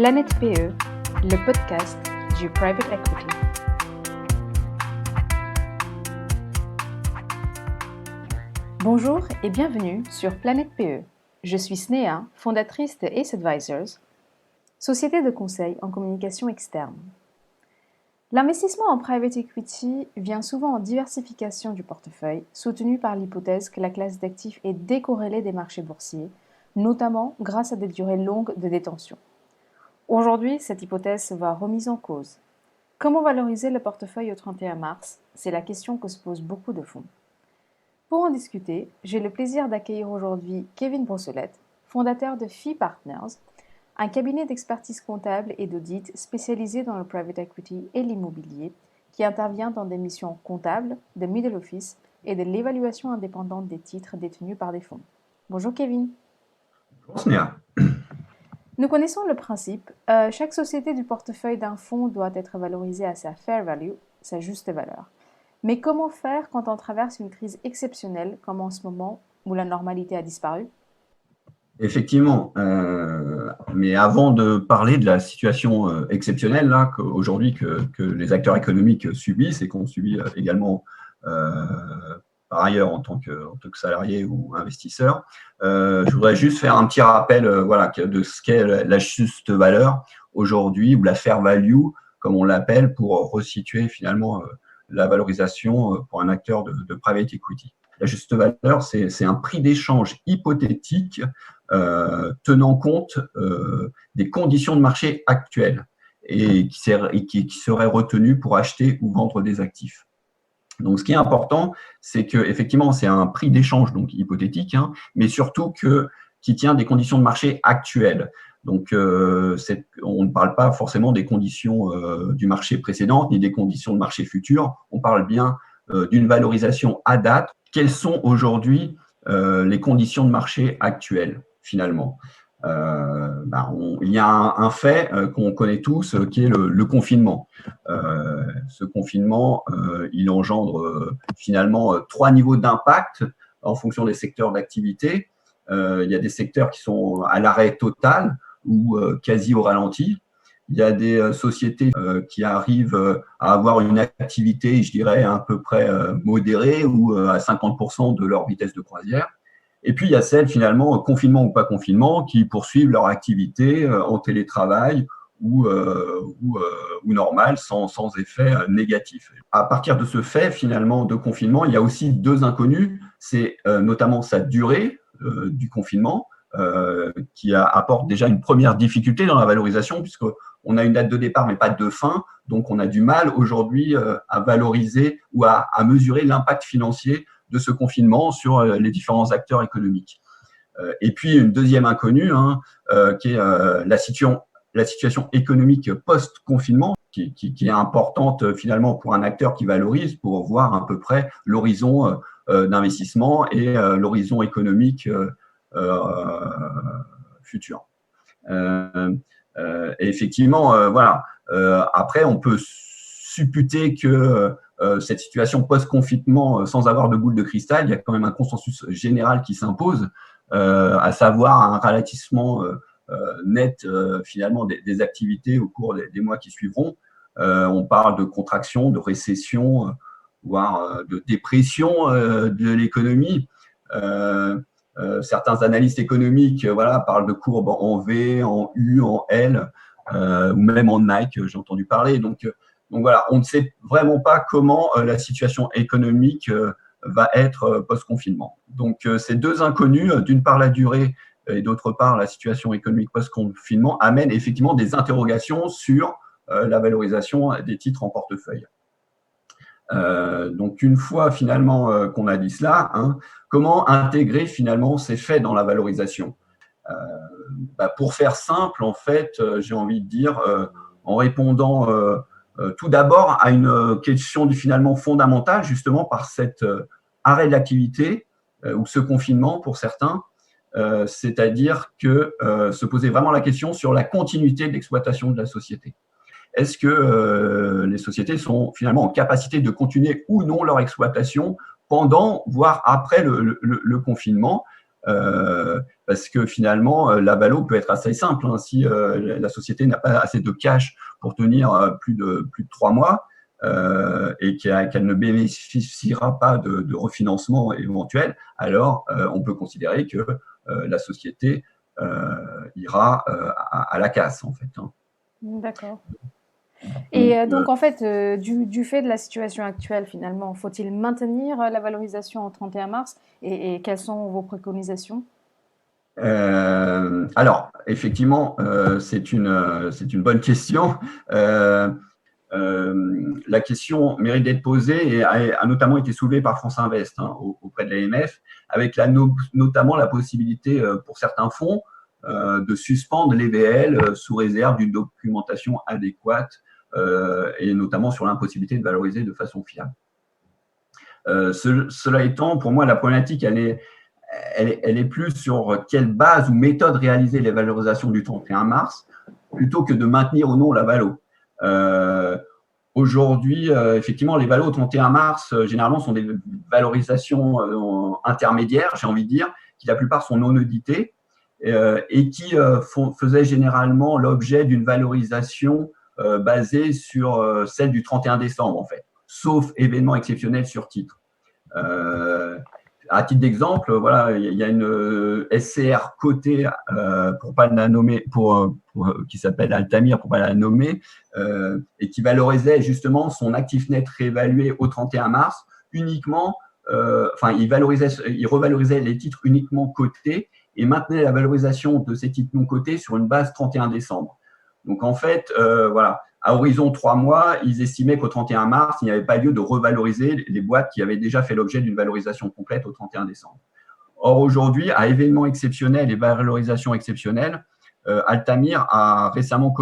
Planète PE, le podcast du Private Equity. Bonjour et bienvenue sur Planète PE. Je suis Sneha, fondatrice de Ace Advisors, société de conseil en communication externe. L'investissement en private equity vient souvent en diversification du portefeuille, soutenu par l'hypothèse que la classe d'actifs est décorrélée des marchés boursiers, notamment grâce à des durées longues de détention. Aujourd'hui, cette hypothèse se voit remise en cause. Comment valoriser le portefeuille au 31 mars? C'est la question que se posent beaucoup de fonds. Pour en discuter, j'ai le plaisir d'accueillir aujourd'hui Kevin Brossolette, fondateur de Fee Partners, un cabinet d'expertise comptable et d'audit spécialisé dans le private equity et l'immobilier, qui intervient dans des missions comptables, de middle office et de l'évaluation indépendante des titres détenus par des fonds. Bonjour Kevin. Bonjour Snéha. Nous connaissons le principe, chaque société du portefeuille d'un fonds doit être valorisée à sa fair value, sa juste valeur. Mais comment faire quand on traverse une crise exceptionnelle comme en ce moment où la normalité a disparu? Effectivement, mais avant de parler de la situation exceptionnelle là, aujourd'hui que les acteurs économiques subissent et qu'on subit également par ailleurs en tant que salarié ou investisseur, je voudrais juste faire un petit rappel de ce qu'est la juste valeur aujourd'hui, ou la fair value, comme on l'appelle, pour resituer finalement la valorisation pour un acteur de private equity. La juste valeur, c'est un prix d'échange hypothétique tenant compte des conditions de marché actuelles et qui seraient retenues pour acheter ou vendre des actifs. Donc, ce qui est important, c'est que effectivement, c'est un prix d'échange donc hypothétique, mais surtout qui tient des conditions de marché actuelles. Donc, on ne parle pas forcément des conditions du marché précédent ni des conditions de marché futures. On parle bien d'une valorisation à date. Quelles sont aujourd'hui les conditions de marché actuelles, finalement? Il y a un fait qu'on connaît tous, qui est le confinement. Ce confinement, il engendre finalement trois niveaux d'impact en fonction des secteurs d'activité. Il y a des secteurs qui sont à l'arrêt total ou quasi au ralenti. Il y a des sociétés qui arrivent à avoir une activité, je dirais, à peu près modérée ou à 50% de leur vitesse de croisière. Et puis, il y a celles, finalement, confinement ou pas confinement, qui poursuivent leur activité en télétravail ou normal, sans effet négatif. À partir de ce fait, finalement, de confinement, il y a aussi deux inconnus. C'est notamment sa durée du confinement, qui apporte déjà une première difficulté dans la valorisation, puisqu'on a une date de départ, mais pas de fin. Donc, on a du mal aujourd'hui à valoriser ou à mesurer l'impact financier de ce confinement sur les différents acteurs économiques. Et puis, une deuxième inconnue, qui est la situation économique post-confinement, qui est importante finalement pour un acteur qui valorise, pour voir à peu près l'horizon d'investissement et l'horizon économique futur. Et effectivement, après, on peut supputer que cette situation post-confinement, sans avoir de boule de cristal, il y a quand même un consensus général qui s'impose, à savoir un ralentissement net finalement des activités au cours des mois qui suivront. On parle de contraction, de récession, voire de dépression de l'économie. Certains analystes économiques parlent de courbes en V, en U, en L, ou même en Nike, j'ai entendu parler. Donc voilà, on ne sait vraiment pas comment la situation économique va être post-confinement. Donc ces deux inconnus, d'une part la durée et d'autre part la situation économique post-confinement, amènent effectivement des interrogations sur la valorisation des titres en portefeuille. Donc une fois finalement qu'on a dit cela, comment intégrer finalement ces faits dans la valorisation? Pour faire simple, en fait, j'ai envie de dire, en répondant tout d'abord à une question finalement fondamentale, justement par cet arrêt de l'activité ou ce confinement pour certains, c'est-à-dire que se poser vraiment la question sur la continuité de l'exploitation de la société. Est-ce que les sociétés sont finalement en capacité de continuer ou non leur exploitation pendant, voire après le confinement, parce que finalement, la valo peut être assez simple. Hein, si la société n'a pas assez de cash pour tenir plus de 3 mois et qu'elle ne bénéficiera pas de refinancement éventuel, alors on peut considérer que la société ira à la casse, en fait. Hein. D'accord. Et donc, en fait, du fait de la situation actuelle, finalement, faut-il maintenir la valorisation au 31 mars et quelles sont vos préconisations? Alors, effectivement, c'est une bonne question. La question mérite d'être posée et a notamment été soulevée par France Invest hein, auprès de l'AMF, avec notamment la possibilité pour certains fonds de suspendre les VL sous réserve d'une documentation adéquate et notamment sur l'impossibilité de valoriser de façon fiable. Cela étant, pour moi, la problématique, elle est plus sur quelle base ou méthode réaliser les valorisations du 31 mars, plutôt que de maintenir ou non la valo. Aujourd'hui, effectivement, les valos au 31 mars, généralement, sont des valorisations intermédiaires, j'ai envie de dire, qui la plupart sont non auditées et qui faisaient généralement l'objet d'une valorisation basée sur celle du 31 décembre, en fait, sauf événement exceptionnel sur titre. À titre d'exemple, voilà, il y a une SCR cotée, pour pas la nommer, qui s'appelle Altamir, pour pas la nommer, et qui valorisait justement son actif net réévalué au 31 mars uniquement, il revalorisait les titres uniquement cotés et maintenait la valorisation de ces titres non cotés sur une base 31 décembre. Donc en fait, voilà. À horizon 3 mois, ils estimaient qu'au 31 mars, il n'y avait pas lieu de revaloriser les boîtes qui avaient déjà fait l'objet d'une valorisation complète au 31 décembre. Or, aujourd'hui, à événements exceptionnels et valorisations exceptionnelles, Altamir a récemment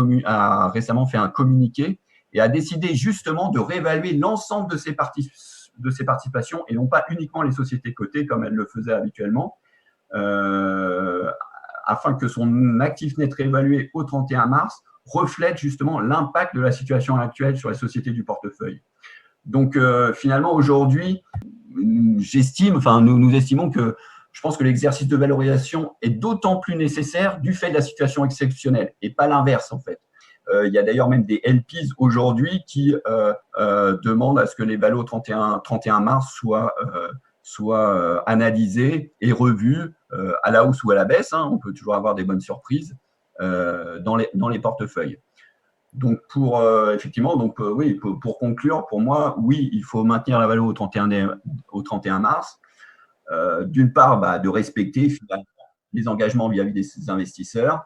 fait un communiqué et a décidé justement de réévaluer l'ensemble de ses participations et non pas uniquement les sociétés cotées comme elle le faisait habituellement, afin que son actif net réévalué au 31 mars reflète justement l'impact de la situation actuelle sur les sociétés du portefeuille. Donc, finalement, aujourd'hui, nous estimons que je pense que l'exercice de valorisation est d'autant plus nécessaire du fait de la situation exceptionnelle et pas l'inverse, en fait. Il y a d'ailleurs même des LPs aujourd'hui qui demandent à ce que les valos 31 mars soient analysés et revus à la hausse ou à la baisse. Hein. On peut toujours avoir des bonnes surprises dans les portefeuilles. Donc, pour conclure, pour moi, oui, il faut maintenir la valeur au 31 mars. D'une part, de respecter finalement les engagements vis-à-vis des investisseurs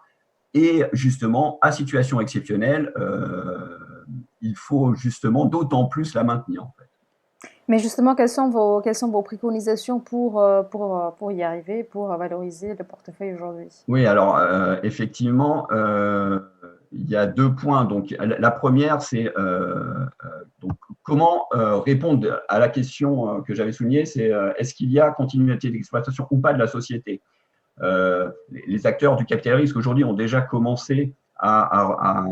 et justement, à situation exceptionnelle, il faut justement d'autant plus la maintenir. En fait. Mais justement, quelles sont vos préconisations pour y arriver, pour valoriser le portefeuille aujourd'hui? Oui, alors effectivement, il y a 2 points. Donc, la première, c'est donc, comment répondre à la question que j'avais soulignée, c'est est-ce qu'il y a continuité d'exploitation ou pas de la société. Les acteurs du capital risque aujourd'hui ont déjà commencé à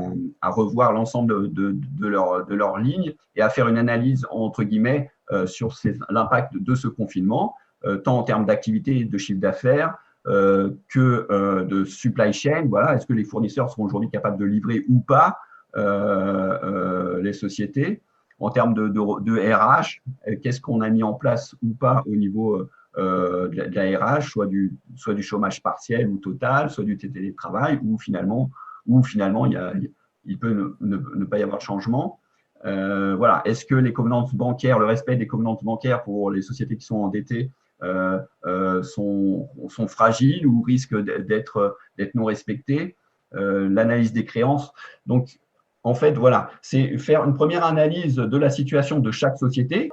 revoir l'ensemble de leur ligne et à faire une analyse, entre guillemets, sur l'impact de ce confinement, tant en termes d'activité et de chiffre d'affaires, que de supply chain. Voilà, est-ce que les fournisseurs sont aujourd'hui capables de livrer ou pas les sociétés? En termes de RH, qu'est-ce qu'on a mis en place ou pas au niveau de la RH, soit du chômage partiel ou total, soit du télétravail, ou finalement il peut ne pas y avoir de changement. Voilà. Est-ce que les covenants bancaires, le respect des covenants bancaires pour les sociétés qui sont endettées sont fragiles ou risquent d'être non respectés, l'analyse des créances. Donc, en fait, voilà, c'est faire une première analyse de la situation de chaque société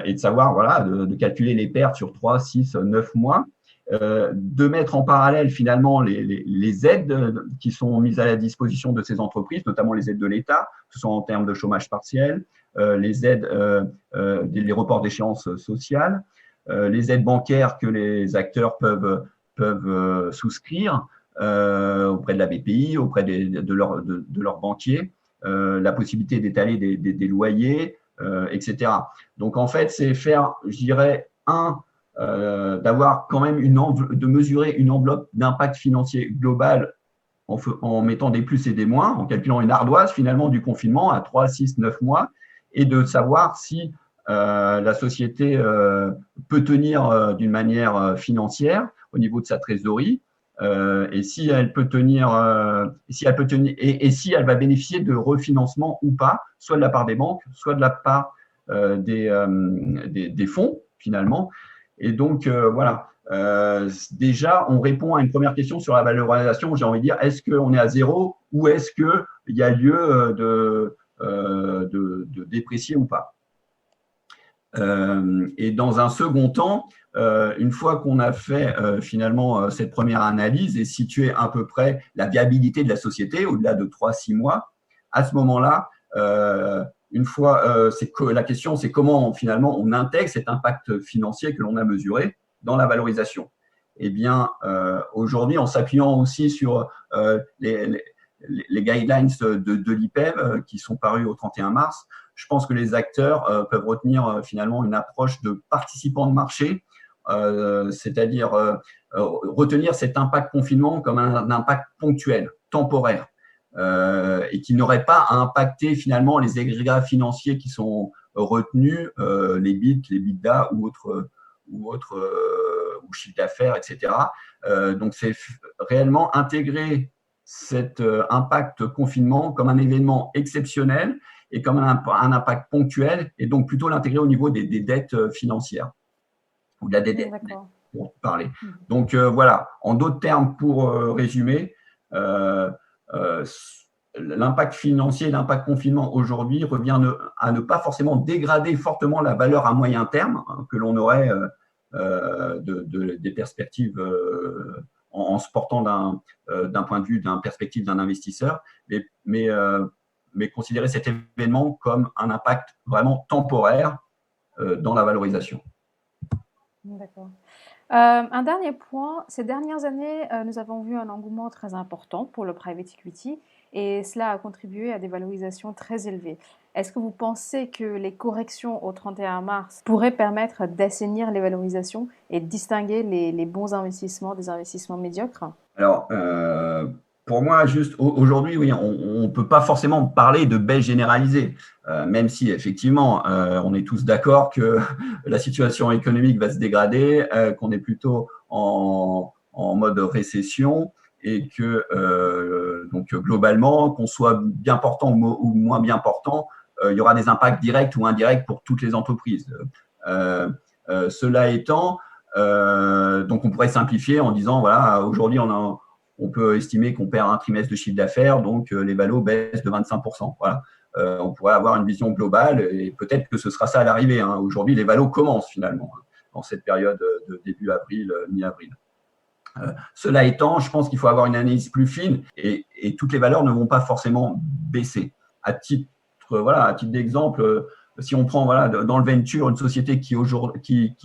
et de savoir, voilà, de calculer les pertes sur 3, 6, 9 mois, de mettre en parallèle finalement les aides qui sont mises à la disposition de ces entreprises, notamment les aides de l'État, que ce soit en termes de chômage partiel, les aides, les reports d'échéances sociales, les aides bancaires que les acteurs peuvent souscrire auprès de la BPI, auprès de leurs banquiers, la possibilité d'étaler des loyers, etc. Donc, en fait, c'est faire, je dirais, d'avoir quand même de mesurer une enveloppe d'impact financier global en mettant des plus et des moins, en calculant une ardoise finalement du confinement à 3, 6, 9 mois, et de savoir si la société peut tenir d'une manière financière au niveau de sa trésorerie, et si elle peut tenir, et si elle va bénéficier de refinancement ou pas, soit de la part des banques, soit de la part des fonds finalement. Et donc voilà. Déjà, on répond à une première question sur la valorisation. J'ai envie de dire, est-ce qu'on est à zéro ou est-ce qu'il y a lieu de déprécier ou pas? Et dans un second temps, une fois qu'on a fait finalement cette première analyse et situé à peu près la viabilité de la société au-delà de 3-6 mois, à ce moment-là, une fois, la question, c'est comment finalement on intègre cet impact financier que l'on a mesuré dans la valorisation. Eh bien, aujourd'hui, en s'appuyant aussi sur les guidelines de l'IPEV qui sont parus au 31 mars, je pense que les acteurs peuvent retenir finalement une approche de participants de marché, c'est-à-dire retenir cet impact confinement comme un impact ponctuel, temporaire, et qui n'aurait pas à impacter finalement les agrégats financiers qui sont retenus, les bits, les bidas ou chiffre d'affaires, etc. Donc, c'est réellement intégrer cet impact confinement comme un événement exceptionnel et comme un impact ponctuel, et donc plutôt l'intégrer au niveau des dettes financières ou de la dette pour parler. Donc voilà, en d'autres termes, pour résumer, l'impact financier, l'impact confinement aujourd'hui revient à ne pas forcément dégrader fortement la valeur à moyen terme que l'on aurait des perspectives en se portant d'un point de vue, d'une perspective d'un investisseur, mais considérer cet événement comme un impact vraiment temporaire dans la valorisation. D'accord. Un dernier point, ces dernières années, nous avons vu un engouement très important pour le private equity et cela a contribué à des valorisations très élevées. Est-ce que vous pensez que les corrections au 31 mars pourraient permettre d'assainir les valorisations et de distinguer les bons investissements des investissements médiocres? Alors, pour moi, juste aujourd'hui, oui, on ne peut pas forcément parler de baisse généralisée, même si effectivement, on est tous d'accord que la situation économique va se dégrader, qu'on est plutôt en mode récession et que donc globalement, qu'on soit bien portant ou moins bien portant, il y aura des impacts directs ou indirects pour toutes les entreprises. Cela étant, donc, on pourrait simplifier en disant, voilà, aujourd'hui, on peut estimer qu'on perd un trimestre de chiffre d'affaires, donc les valos baissent de 25%. Voilà. On pourrait avoir une vision globale et peut-être que ce sera ça à l'arrivée. Hein. Aujourd'hui, les valos commencent finalement dans cette période de début avril, mi-avril. Cela étant, je pense qu'il faut avoir une analyse plus fine et toutes les valeurs ne vont pas forcément baisser. À titre d'exemple, si on prend dans le venture une société qui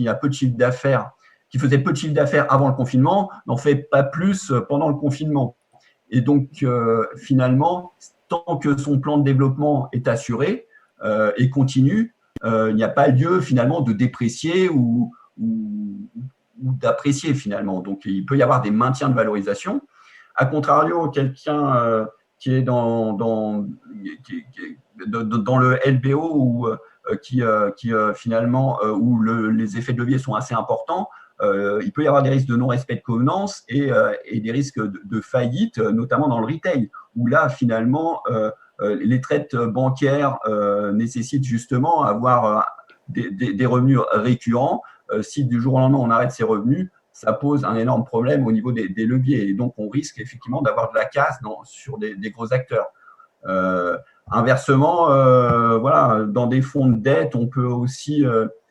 a peu de chiffre d'affaires, qui faisait peu de chiffre d'affaires avant le confinement, n'en fait pas plus pendant le confinement. Et donc, finalement, tant que son plan de développement est assuré et continue, il n'y a pas lieu finalement de déprécier ou d'apprécier finalement. Donc, il peut y avoir des maintiens de valorisation. A contrario, quelqu'un qui est dans le LBO ou qui finalement où les effets de levier sont assez importants, il peut y avoir des risques de non-respect de covenants et des risques de faillite, notamment dans le retail, où là, finalement, les traites bancaires nécessitent justement avoir des revenus récurrents. Si du jour au lendemain, on arrête ces revenus, ça pose un énorme problème au niveau des leviers. Et donc, on risque effectivement d'avoir de la casse sur des gros acteurs. Inversement, dans des fonds de dette, on peut aussi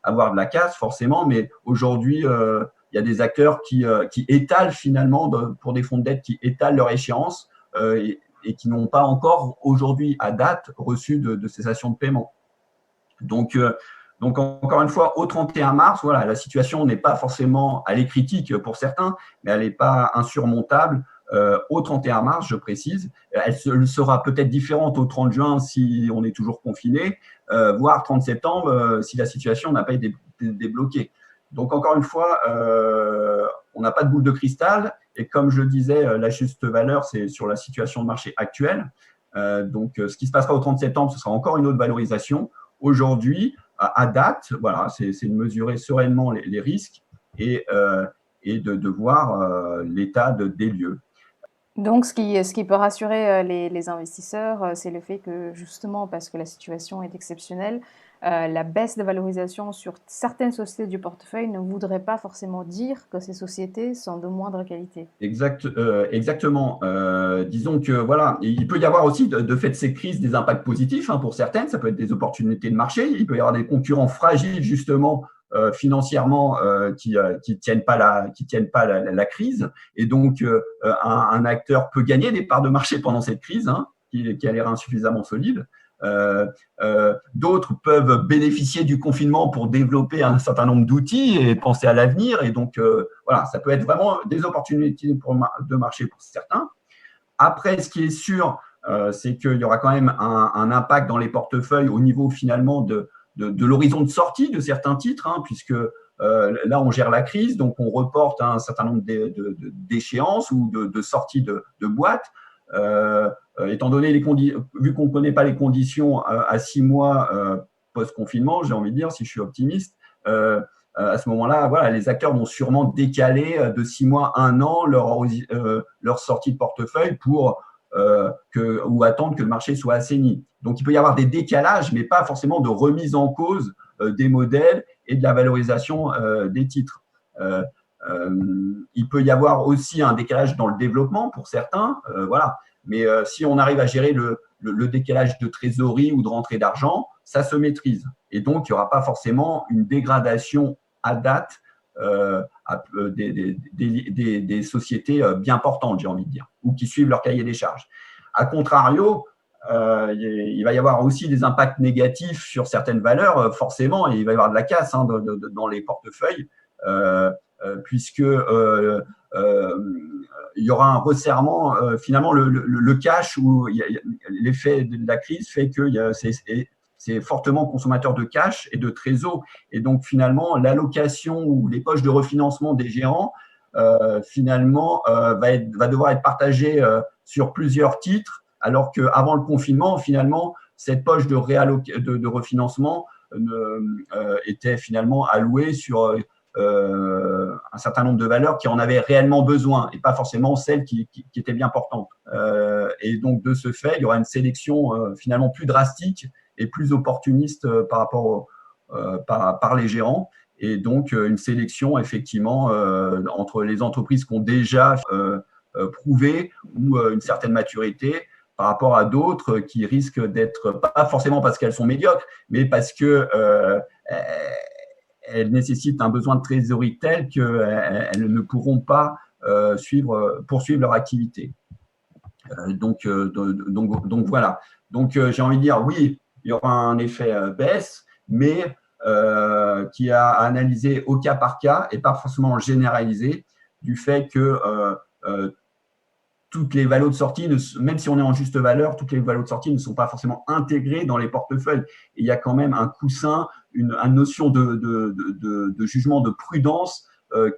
avoir de la casse, forcément, mais aujourd'hui, il y a des acteurs qui étalent finalement, pour des fonds de dette, qui étalent leur échéance et qui n'ont pas encore, aujourd'hui, à date, reçu de cessation de paiement. Donc, encore une fois, au 31 mars, voilà, la situation n'est pas forcément, elle est critique pour certains, mais elle n'est pas insurmontable. Au 31 mars, je précise, elle sera peut-être différente au 30 juin si on est toujours confiné, voire 30 septembre si la situation n'a pas été débloquée. Donc, encore une fois, on n'a pas de boule de cristal. Et comme je disais, la juste valeur, c'est sur la situation de marché actuelle. Donc, ce qui se passera au 30 septembre, ce sera encore une autre valorisation. Aujourd'hui, à date, voilà, c'est de mesurer sereinement les risques et de voir l'état des lieux. Donc, ce qui peut rassurer les investisseurs, c'est le fait que justement, parce que la situation est exceptionnelle, la baisse de valorisation sur certaines sociétés du portefeuille ne voudrait pas forcément dire que ces sociétés sont de moindre qualité. Exactement. Disons que voilà, il peut y avoir aussi de fait de ces crises des impacts positifs pour certaines. Ça peut être des opportunités de marché. Il peut y avoir des concurrents fragiles justement financièrement qui tiennent pas la crise. Et donc un acteur peut gagner des parts de marché pendant cette crise qui a l'air insuffisamment solide. D'autres peuvent bénéficier du confinement pour développer un certain nombre d'outils et penser à l'avenir. Et donc, voilà, ça peut être vraiment des opportunités de marché pour certains. Après, ce qui est sûr, c'est qu'il y aura quand même un impact dans les portefeuilles au niveau finalement de l'horizon de sortie de certains titres, puisque là, on gère la crise, donc on reporte un certain nombre d'échéances ou de sorties de boîtes. Étant donné vu qu'on ne connaît pas les conditions à 6 mois post-confinement, j'ai envie de dire, si je suis optimiste, à ce moment-là, voilà, les acteurs vont sûrement décaler de 6 mois, 1 an leur sortie de portefeuille ou attendre que le marché soit assaini. Donc, il peut y avoir des décalages, mais pas forcément de remise en cause des modèles et de la valorisation des titres. Il peut y avoir aussi un décalage dans le développement pour certains, voilà. Mais si on arrive à gérer le décalage de trésorerie ou de rentrée d'argent, ça se maîtrise. Et donc, il n'y aura pas forcément une dégradation à date des sociétés bien portantes, j'ai envie de dire, ou qui suivent leur cahier des charges. A contrario, il va y avoir aussi des impacts négatifs sur certaines valeurs, forcément, et il va y avoir de la casse dans les portefeuilles. Puisque il y aura un resserrement, finalement le cash ou l'effet de la crise fait que c'est fortement consommateur de cash et de trésor, et donc finalement l'allocation ou les poches de refinancement des gérants finalement va devoir être partagée sur plusieurs titres, alors qu'avant le confinement, finalement, cette poche de refinancement était finalement allouée sur un certain nombre de valeurs qui en avaient réellement besoin et pas forcément celles qui étaient bien portantes. Et donc, de ce fait, il y aura une sélection finalement plus drastique et plus opportuniste par rapport par les gérants. Et donc, une sélection effectivement entre les entreprises qui ont déjà prouvé ou une certaine maturité par rapport à d'autres qui risquent d'être, pas forcément parce qu'elles sont médiocres, mais parce que elles nécessitent un besoin de trésorerie tel qu'elles ne pourront pas poursuivre leur activité. Donc voilà. Donc, j'ai envie de dire, oui, il y aura un effet baisse, mais qui a analysé au cas par cas et pas forcément généralisé du fait que toutes les valos de sortie, même si on est en juste valeur, toutes les valos de sortie ne sont pas forcément intégrées dans les portefeuilles. Et il y a quand même un coussin, une notion de jugement de prudence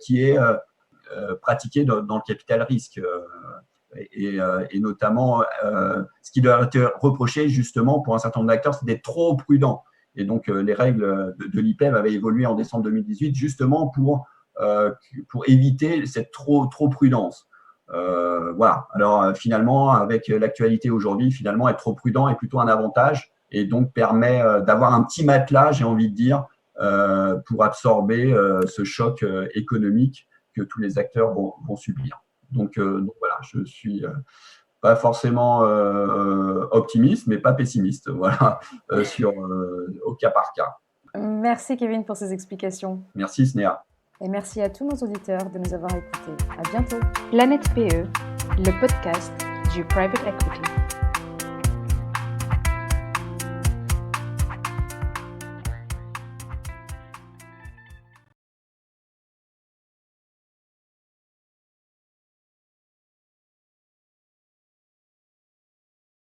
qui est pratiquée dans le capital risque. Et notamment, ce qui doit être reproché justement pour un certain nombre d'acteurs, c'est d'être trop prudent. Et donc, les règles de l'IPEV avaient évolué en décembre 2018 justement pour éviter cette trop prudence. Voilà. Alors finalement, avec l'actualité aujourd'hui, finalement, être trop prudent est plutôt un avantage et donc permet d'avoir un petit matelas, j'ai envie de dire, pour absorber ce choc économique que tous les acteurs vont subir. Donc voilà, je suis pas forcément optimiste, mais pas pessimiste, voilà, au cas par cas. Merci Kevin pour ces explications. Merci Snéha. Et merci à tous nos auditeurs de nous avoir écoutés. À bientôt. Planète PE, le podcast du Private Equity.